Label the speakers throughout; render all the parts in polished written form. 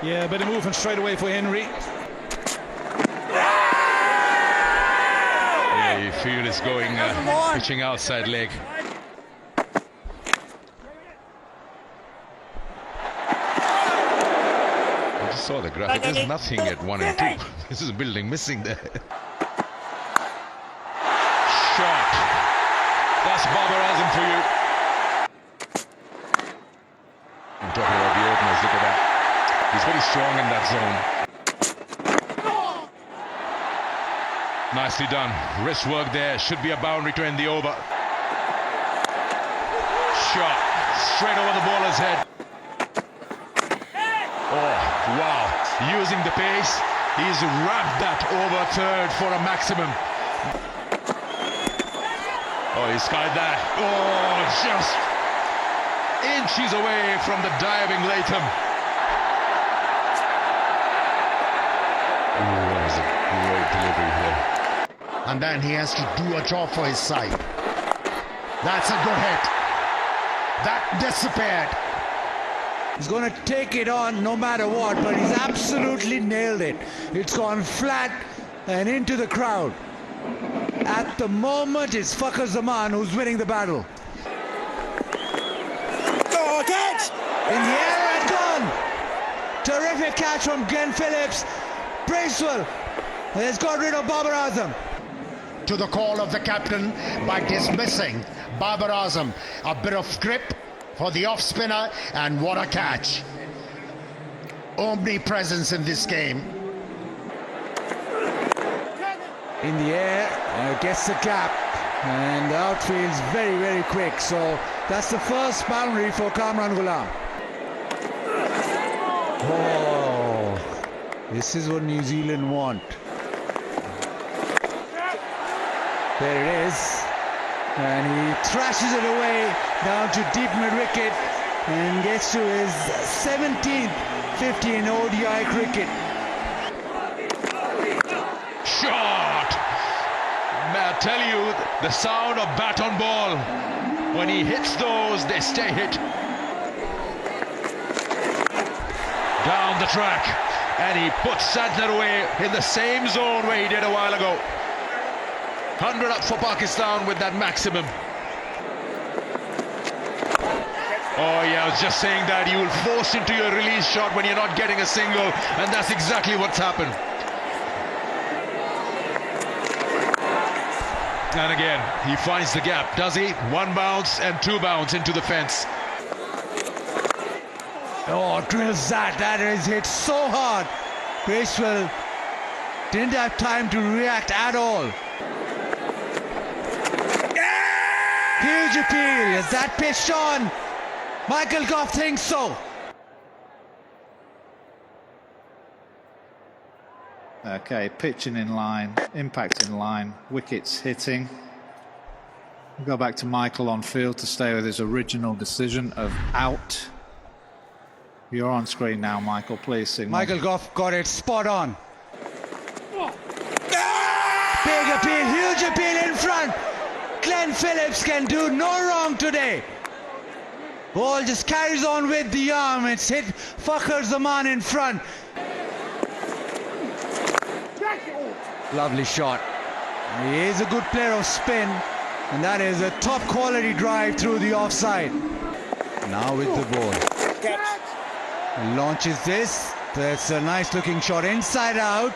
Speaker 1: Yeah, a bit of movement straight away for Henry.
Speaker 2: Yeah, you feel it's going, pitching outside leg. I just saw the graphic. There's nothing at 1 and 2. This is a building missing there. Shot. That's Babar Azam for you. I'm talking about the openers. Look at that. He's very strong in that zone. Nicely done. Wrist work there. Should be a boundary to end the over. Shot. Straight over the bowler's head. Oh, wow. Using the pace. He's wrapped that over third for a maximum. Oh, he skied that. Oh, just inches away from the diving Latham. Oh, that was a great delivery here.
Speaker 3: And then he has to do a job for his side. That's a good hit. That disappeared.
Speaker 4: He's going to take it on no matter what, but he's absolutely nailed it. It's gone flat and into the crowd. At the moment, it's Fakhar Zaman who's winning the battle.
Speaker 5: Oh, catch!
Speaker 4: In the air and gone. Terrific catch from Glenn Phillips. Bracewell has got rid of Babar Azam.
Speaker 3: To the call of the captain by dismissing Babar Azam. A bit of grip for the off spinner, and what a catch. Omnipresence in this game.
Speaker 4: In the air, gets the gap, and the outfield's very, very quick. So that's the first boundary for Kamran Ghulam. Oh, this is what New Zealand want. There it is, and he thrashes it away down to deep mid-wicket and gets to his 17th 50 in ODI cricket.
Speaker 2: Shot! May I tell you, the sound of bat on ball. When he hits those, they stay hit. Down the track, and he puts Santner away in the same zone where he did a while ago. 100 up for Pakistan with that maximum. Oh yeah, I was just saying that you will force into your release shot when you're not getting a single, and that's exactly what's happened. And again, he finds the gap, does he? 1 bounce and 2 bounce into the fence.
Speaker 4: Oh, drills that. That is hit so hard. Bracewell didn't have time to react at all. Huge appeal. Is that pitched on? Michael Goff thinks so.
Speaker 6: Okay, pitching in line, impact in line, wickets hitting. We'll go back to Michael on field to stay with his original decision of out. You're on screen now, Michael, please signal.
Speaker 4: Michael Goff got it spot on. Big appeal, huge appeal in front. Glenn Phillips can do no wrong today. Ball just carries on with the arm. It's hit Fakhar Zaman in front. Lovely shot. He is a good player of spin, and that is a top quality drive through the offside. Now with the ball. Launches this. That's a nice looking shot inside out.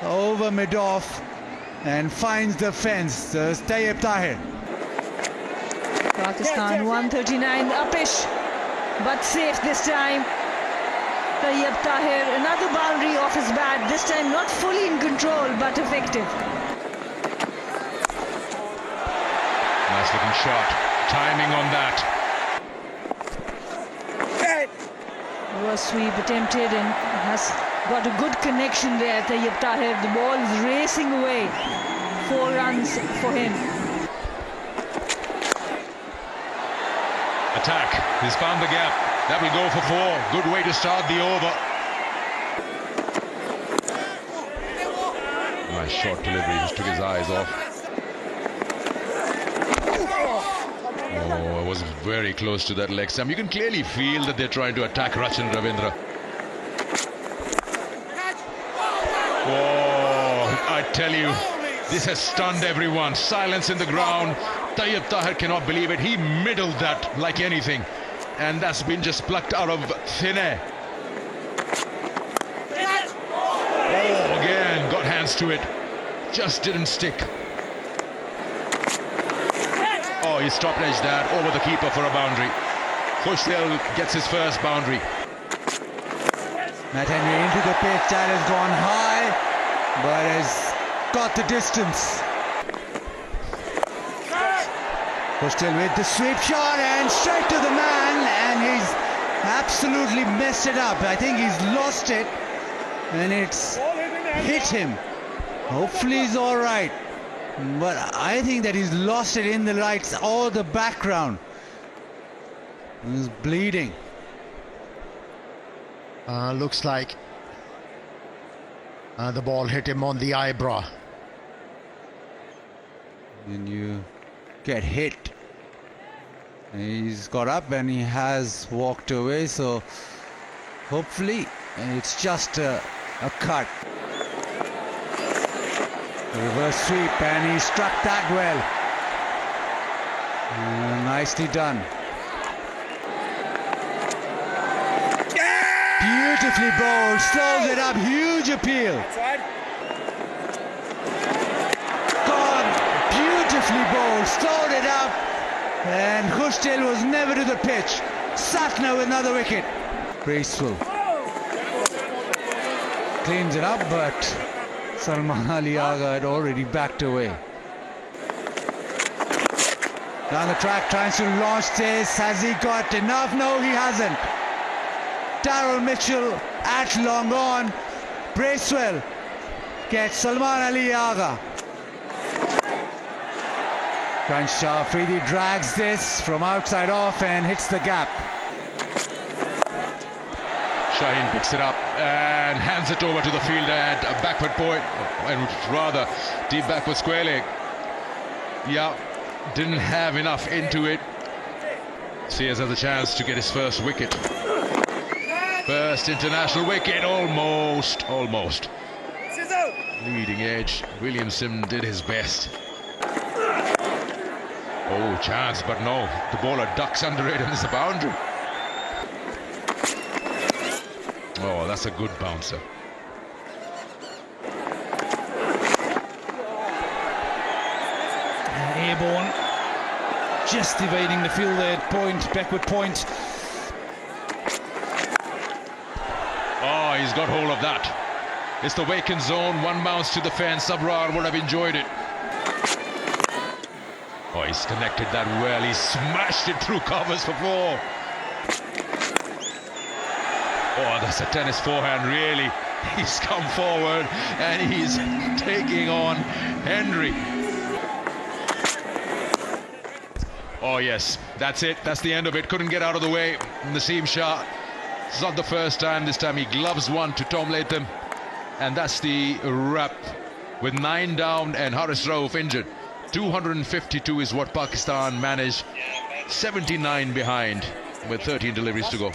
Speaker 4: Over mid-off and finds the fence. Tayyib Tahir.
Speaker 7: Pakistan 139 upish, but safe this time. Tayyib Tahir, another boundary off his bat, this time not fully in control but effective.
Speaker 2: Nice looking shot. Timing on that.
Speaker 7: Was sweep attempted and has got a good connection there. Tayyib Tahir, the ball is racing away. 4 runs for him.
Speaker 2: Attack. He's found the gap. That will go for 4. Good way to start the over. Nice short delivery. Just took his eyes off. Oh, it was very close to that leg stump. You can clearly feel that they're trying to attack Rachin Ravindra. tell you, this has stunned everyone. Silence in the ground. Tayyip Tahir cannot believe it. He middled that like anything. And that's been just plucked out of thin air. Oh, again, got hands to it. Just didn't stick. Oh, he stopped edge that over the keeper for a boundary. Khushdil gets his first boundary.
Speaker 4: Matt Henry into the pitch, that has gone high, but has got the distance. Khushdil with the sweep shot and straight to the man, and he's absolutely messed it up. I think he's lost it, and it's hit him. Hopefully he's all right, but I think that he's lost it in the lights or the background. He's bleeding.
Speaker 3: Looks like the ball hit him on the eyebrow.
Speaker 4: When you get hit, he's got up and he has walked away, so hopefully it's just a cut. Reverse sweep, and he struck that well. Nicely done. Beautifully bowled, slows it up, huge appeal. God, beautifully bowled, slowed it up, and Khushdil was never to the pitch. Satna with another wicket. Graceful. Cleans it up, but Salman Ali Agha had already backed away. Down the track, trying to launch this. Has he got enough? No, he hasn't. Darryl Mitchell at long on. Bracewell gets Salman Ali Agha. Crenshaw Afridi drags this from outside off and hits the gap.
Speaker 2: Shaheen picks it up and hands it over to the fielder at a backward point, and rather deep backward square leg. Yeah, didn't have enough into it. Sears has a chance to get his first wicket. First international wicket, almost. Leading edge, Williamson did his best. Oh, chance, but no. The bowler ducks under it and it's a boundary. Oh, that's a good bouncer.
Speaker 1: Airborne, just evading the field there at point, backward point.
Speaker 2: Oh, he's got hold of that. It's the vacant zone, one bounce to the fence. Sabrar would have enjoyed it. Oh, he's connected that well. He smashed it through covers for four. Oh, that's a tennis forehand, really. He's come forward and he's taking on Henry. Oh, yes, that's it. That's the end of it. Couldn't get out of the way in the seam shot. It's not the first time. This time he gloves one to Tom Latham. And that's the wrap with 9 down and Haris Rauf injured. 252 is what Pakistan managed. 79 behind with 13 deliveries to go.